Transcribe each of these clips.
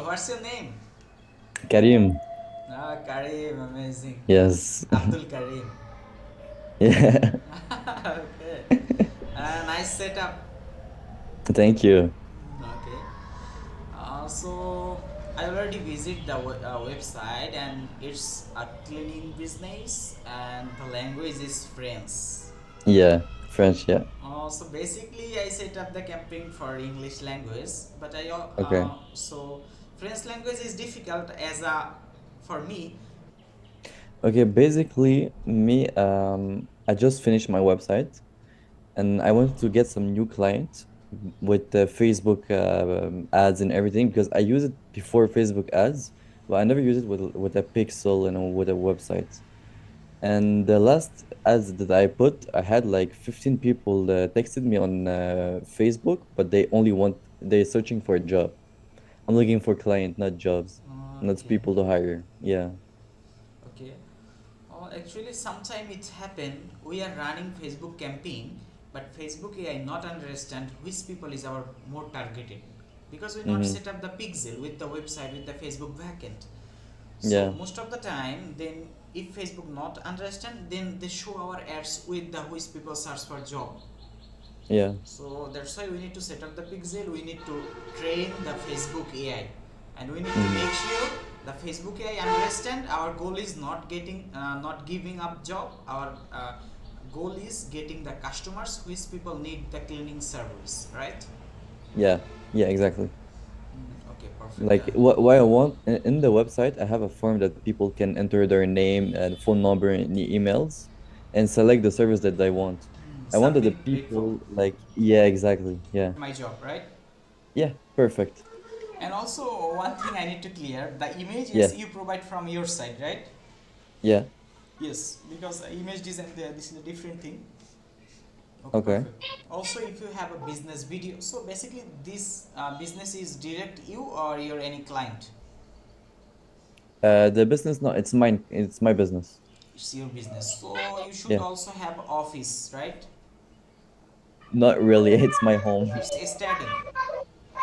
what's your name? Karim. Ah, Karim, amazing. Yes. Abdul Karim. Yeah. Okay. Nice setup. Thank you. Okay. So I already visit the website and it's a cleaning business and the language is French. Yeah. French, yeah. So basically I set up the campaign for English language, but Okay. so French language is difficult as a for me. Okay, basically me, I just finished my website and I wanted to get some new clients with the Facebook ads and everything because I used it before Facebook ads, but I never used it with a pixel and with a website. And the last ads that I put, I had like 15 people texted me on Facebook, but they're searching for a job. I'm looking for client, not jobs, not Okay. people to hire. Yeah. Okay. Actually, sometime it happen. We are running Facebook campaign, but Facebook AI not understand which people is our more targeted, because we not Mm-hmm. set up the pixel with the website with the Facebook backend. So Yeah. most of the time, then if Facebook not understand, then they show our ads with the which people search for job. Yeah. So that's why we need to set up the pixel. We need to train the Facebook AI, and we need to Mm-hmm. make sure the Facebook AI understand our goal is not getting, not giving up job. Our goal is getting the customers which people need the cleaning service, right? Yeah. Yeah, exactly. Okay, perfect. Like what I want in the website, I have a form that people can enter their name and phone number and emails and select the service that they want. I wanted the Submit report. people like, yeah, exactly. Yeah. My job, right? Yeah, perfect. And also one thing I need to clear: the Yeah. images you provide from your side, right? Yeah. Yes, because image design there, this is a different thing. Okay, Okay. perfect. Also, if you have a business video, so basically this business is direct you or your any client. The business, no, it's mine. It's my business. It's your business, so you should Yeah. also have office, right? Not really. It's my home. It's starting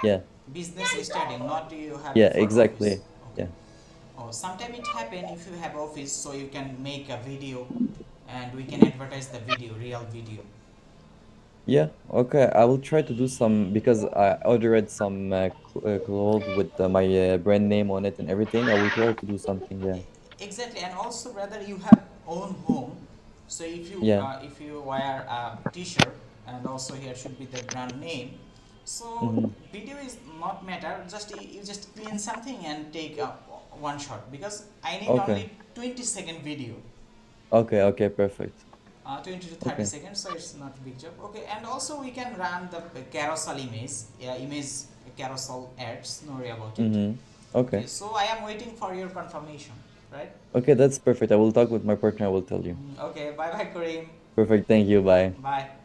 Yeah. business starting, not you have Yeah, before office. exactly. Okay. Yeah. Oh, sometime it happen if you have office, so you can make a video, and we can advertise the video, real video. Yeah. Okay. I will try to do some because I ordered some clothes with my brand name on it and everything. I will try to do something. Yeah. Exactly, and also rather you have own home, so Yeah. if you wear a t-shirt, and also here should be the brand name, so Mm-hmm. video is not matter, just you just clean something and take one shot, because I need Okay. only 20-second video, Okay. Okay. Perfect. 20 to 30 Okay. seconds, so it's not a big job. Okay, and also we can run the carousel image, image carousel ads, no worry about it. Mm-hmm. Okay, Okay. so I am waiting for your confirmation, right? Okay. That's perfect. I will talk with my partner. I will tell you. Okay, bye bye, Kareem. Perfect. Thank you. Bye. Bye.